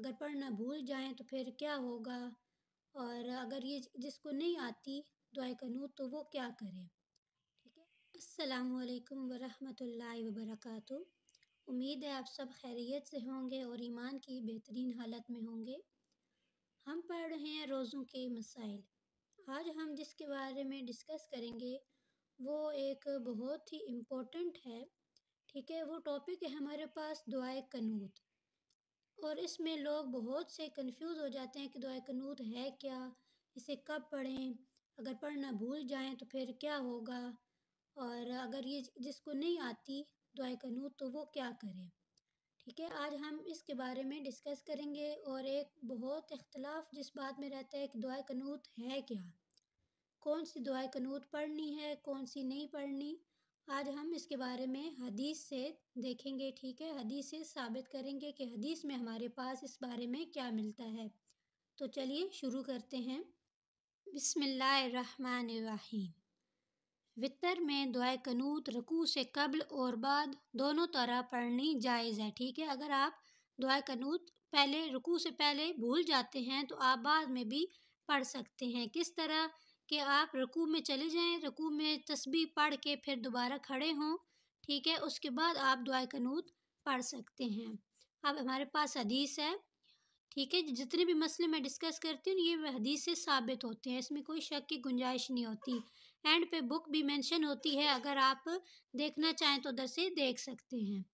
अगर पढ़ना भूल जाएं तो फिर क्या होगा, और अगर ये जिसको नहीं आती दुआए कनूत तो वो क्या करे। ठीक है। अस्सलामु अलैकुम वरहमतुल्लाहि वबरकातुहू। उम्मीद है आप सब खैरियत से होंगे और ईमान की बेहतरीन हालत में होंगे। हम पढ़ रहे हैं रोज़ों के मसाइल। आज हम जिसके बारे में डिस्कस करेंगे वो एक बहुत ही इम्पोर्टेंट है। ठीक है, वो टॉपिक है हमारे पास दुआए कनूत। और इसमें लोग बहुत से कंफ्यूज हो जाते हैं कि दुआए कनूत है क्या, इसे कब पढ़ें, अगर पढ़ना भूल जाएं तो फिर क्या होगा, और अगर ये जिसको नहीं आती दुआए कनूत तो वो क्या करे। ठीक है, आज हम इसके बारे में डिस्कस करेंगे। और एक बहुत इख्तलाफ जिस बात में रहता है कि दुआए कनूत है क्या, कौन सी दुआए कनूत पढ़नी है, कौन सी नहीं पढ़नी, आज हम इसके बारे में हदीस से देखेंगे। ठीक है, हदीस से साबित करेंगे कि हदीस में हमारे पास इस बारे में क्या मिलता है। तो चलिए शुरू करते हैं। बिस्मिल्लाहिर्रहमानिर्रहीम। वितर में दुआए कनूत रुकू से कब्ल और बाद दोनों तरह पढ़नी जायज़ है। ठीक है, अगर आप दुआए कनूत पहले रुकू से पहले भूल जाते हैं तो आप बाद में भी पढ़ सकते हैं। किस तरह कि आप रुकू में चले जाएं, रुकू में तस्बीह पढ़ के फिर दोबारा खड़े हों। ठीक है, उसके बाद आप दुआए कनूत पढ़ सकते हैं। अब हमारे पास हदीस है। ठीक है, जितने भी मसले मैं डिस्कस करती हूँ ये हदीस से साबित होते हैं, इसमें कोई शक की गुंजाइश नहीं होती। एंड पे बुक भी मेंशन होती है, अगर आप देखना चाहें तो उधर से देख सकते हैं।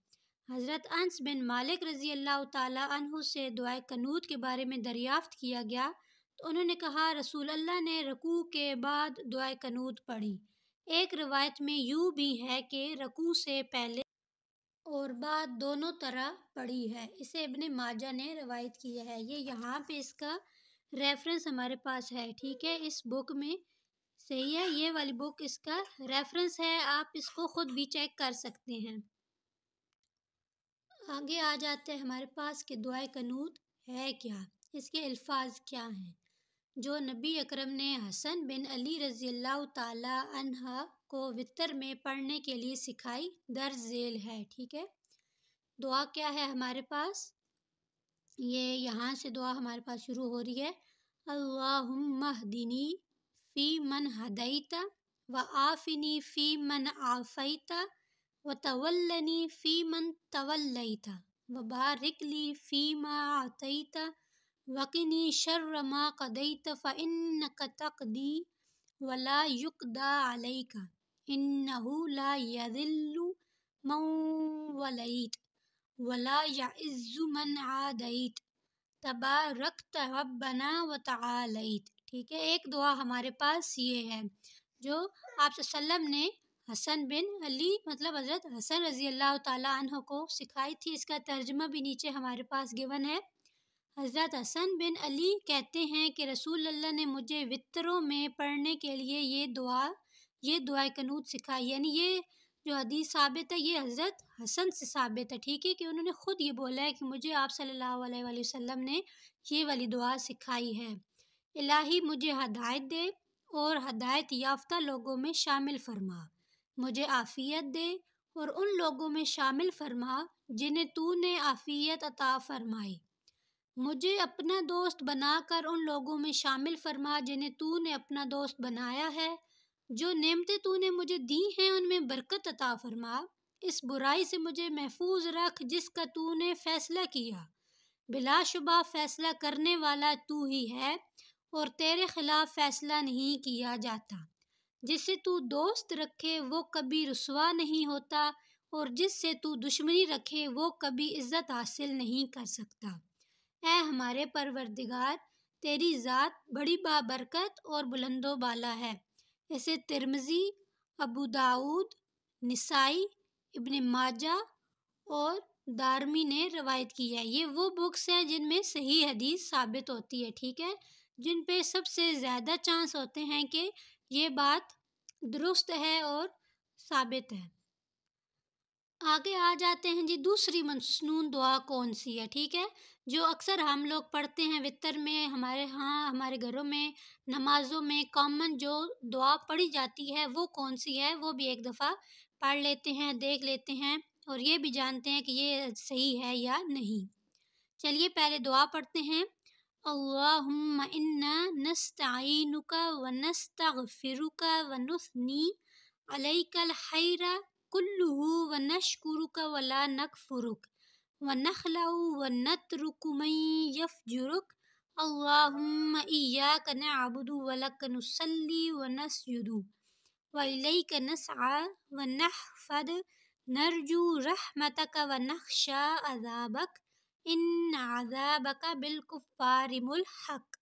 हज़रत अनस बिन मालिक रज़ी अल्लाह ताला अन्हु से दुआए कनूत के बारे में दरियाफ़्त किया गया तो उन्होंने कहा, रसूल अल्लाह ने रुकू के बाद दुआए कनूत पढ़ी। एक रिवायत में यूँ भी है कि रुकू से पहले और बाद दोनों तरह पढ़ी है। इसे इब्ने माजा ने रवायत किया है। ये यहाँ पे इसका रेफरेंस हमारे पास है। ठीक है, इस बुक में सही है, ये वाली बुक इसका रेफरेंस है, आप इसको ख़ुद भी चेक कर सकते हैं। आगे आ जाते हैं हमारे पास कि दुआए कनूत है क्या, इसके अल्फाज क्या हैं। जो नबी अकरम ने हसन बिन अली रज़ी अल्लाह ताला अन्हा को वितर में पढ़ने के लिए सिखाई दर्ज झेल है। ठीक है, दुआ क्या है हमारे पास, ये यहाँ से दुआ हमारे पास शुरू हो रही है। अल्लाहुम्मा हदिनी फ़ी मन हदैता व आफ़िनी फ़ी मन आफ़ैता व तवल्लनी फ़ी मन तवल्लैता व बारिक ली फ़ी मा आतैता वक़िनी शर्र मा क़दैता फ़इन्नका तक़दी वला युक़दा अलैका इन्नहु ला यज़िल्लु मन वलैत वला यइज़्ज़ु मन आदैत तबारकत रब्बना व तआलैत। ठीक है, एक दुआ हमारे पास ये है जो आप सल्लम ने हसन बिन अली मतलब हज़रत हसन रज़ी अल्लाह ताला अन्हु को सिखाई थी। इसका तर्जुमा भी नीचे हमारे पास गिवन है। हज़रत हसन बिन अली कहते हैं कि रसूल अल्लाह ने मुझे वित्रों में पढ़ने के लिए ये दुआए कनूत सिखाई। यानी ये जो हदीस साबित है ये हज़रत हसन से साबित है। ठीक है, कि उन्होंने ख़ुद ये बोला है कि मुझे आप सल्लल्लाहु अलैहि वसल्लम ने ये वाली दुआ सिखाई है। इलाही मुझे हदायत दे और हदायत याफ्ता लोगों में शामिल फरमा, मुझे आफ़ियत दे और उन लोगों में शामिल फरमा जिन्हें तूने आफ़ियत अता फरमाई, मुझे अपना दोस्त बनाकर उन लोगों में शामिल फरमा जिन्हें तूने अपना दोस्त बनाया है। जो नेमतें तूने मुझे दी हैं उनमें बरकत अता फरमा। इस बुराई से मुझे महफूज रख जिसका तूने फ़ैसला किया। बिलाशुबा फ़ैसला करने वाला तू ही है और तेरे खिलाफ फ़ैसला नहीं किया जाता। जिससे तू दोस्त रखे वो कभी रुसवा नहीं होता और जिससे तू दुश्मनी रखे वो कभी इज़्ज़त हासिल नहीं कर सकता। ऐ हमारे परवरदिगार, तेरी ज़ात बड़ी बाबरकत और बुलंदो बाला है। इसे तिर्मिज़ी, अबू दाऊद, निसाई, इब्ने माजा और दारमी ने रवायत की है। ये वो बुक्स हैं जिनमें सही हदीस साबित होती है। ठीक है, जिन पे सबसे ज़्यादा चांस होते हैं कि ये बात दुरुस्त है और साबित है। आगे आ जाते हैं जी, दूसरी मसनून दुआ कौन सी है। ठीक है, जो अक्सर हम लोग पढ़ते हैं वितर में, हमारे घरों में नमाज़ों में कॉमन जो दुआ पढ़ी जाती है वो कौन सी है, वो भी एक दफ़ा पढ़ लेते हैं, देख लेते हैं और ये भी जानते हैं कि ये सही है या नहीं। चलिए पहले दुआ पढ़ते हैं। अल्लाहुम्मा इन्ना नस्तईनुका व नस्तगफिरुका व नुस्नी अलैकल खैरा कुल्लुहु व नशकुरुका व ला नकफुरुक व नखलउ व नतरुकु मन यफजुरुक। अल्लाहुम्मा इय्याका नअबुदु व लक नुसल्ली व नसजुदु व इलैका नसआ व नहफद नरजू रहमतका व नखशा अज़ाबक इन अज़ाबका बिलकुफ़ारि मुल्हक़।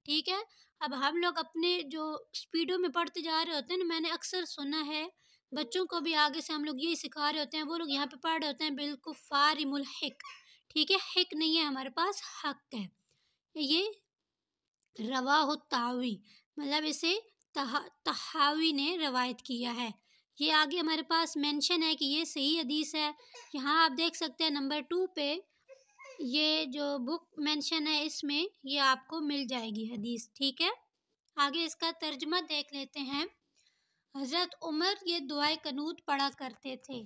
ठीक है, अब हम लोग अपने जो स्पीडों में पढ़ते जा रहे होते हैं ना, मैंने अक्सर सुना है बच्चों को भी आगे से हम लोग यही सिखा रहे होते हैं, वो लोग यहाँ पे पढ़ रहे होते हैं बिलकुफ़ारि मुल्हक़। ठीक है, हिक नहीं है हमारे पास, हक है। ये रवाहु तावी, मतलब इसे तहावी ने रवायत किया है। ये आगे हमारे पास मेंशन है कि ये सही हदीस है। यहाँ आप देख सकते हैं नंबर 2 पे ये जो बुक मेंशन है इसमें ये आपको मिल जाएगी हदीस। ठीक है, आगे इसका तर्जुमा देख लेते हैं। हज़रत उमर ये दुआए कनूत पढ़ा करते थे।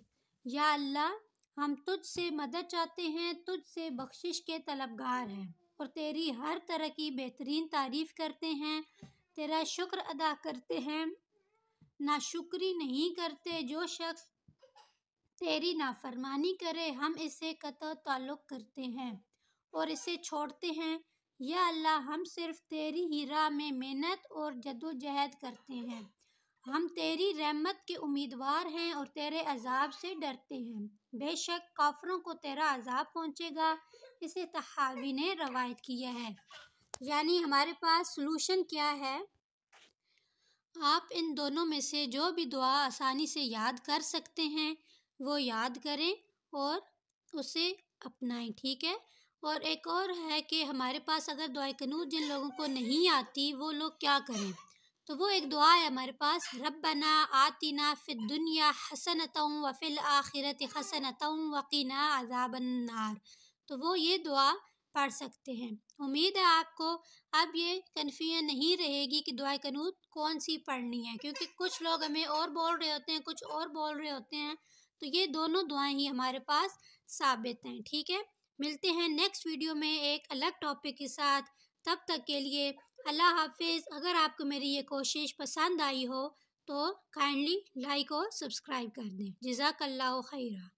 या अल्लाह, हम तुझ से मदद चाहते हैं, तुझ से बख्शिश के तलबगार हैं और तेरी हर तरह की बेहतरीन तारीफ़ करते हैं, तेरा शुक्र अदा करते हैं, नाशुक्री नहीं करते। जो शख्स तेरी नाफरमानी करे हम इससे कतअ ताल्लुक़ करते हैं और इसे छोड़ते हैं। या अल्लाह, हम सिर्फ़ तेरी ही राह में मेहनत और जद्दोजहद करते हैं। हम तेरी रहमत के उम्मीदवार हैं और तेरे अज़ाब से डरते हैं। बेशक काफिरों को तेरा अज़ाब पहुँचेगा। इसे तहावी ने रवायत किया है। यानी हमारे पास सलूशन क्या है, आप इन दोनों में से जो भी दुआ आसानी से याद कर सकते हैं वो याद करें और उसे अपनाएं। ठीक है, और एक और है कि हमारे पास अगर दुआए कनूत जिन लोगों को नहीं आती वो लोग क्या करें, तो वो एक दुआ है हमारे पास, रब्बना आतिना फिद दुनिया हसनतम व फिल आखिरति हसनतम व क़िना अज़ाबन नार। तो वो ये दुआ पढ़ सकते हैं। उम्मीद है आपको अब ये कन्फ्यूजन नहीं रहेगी कि दुआए कनूत कौन सी पढ़नी है, क्योंकि कुछ लोग हमें और बोल रहे होते हैं, कुछ और बोल रहे होते हैं। तो ये दोनों दुआएं ही हमारे पास साबित हैं। ठीक है, मिलते हैं नेक्स्ट वीडियो में एक अलग टॉपिक के साथ। तब तक के लिए अल्लाह हाफिज़। अगर आपको मेरी ये कोशिश पसंद आई हो तो काइंडली लाइक और सब्सक्राइब कर दें। जज़ाकल्लाहु खैरा।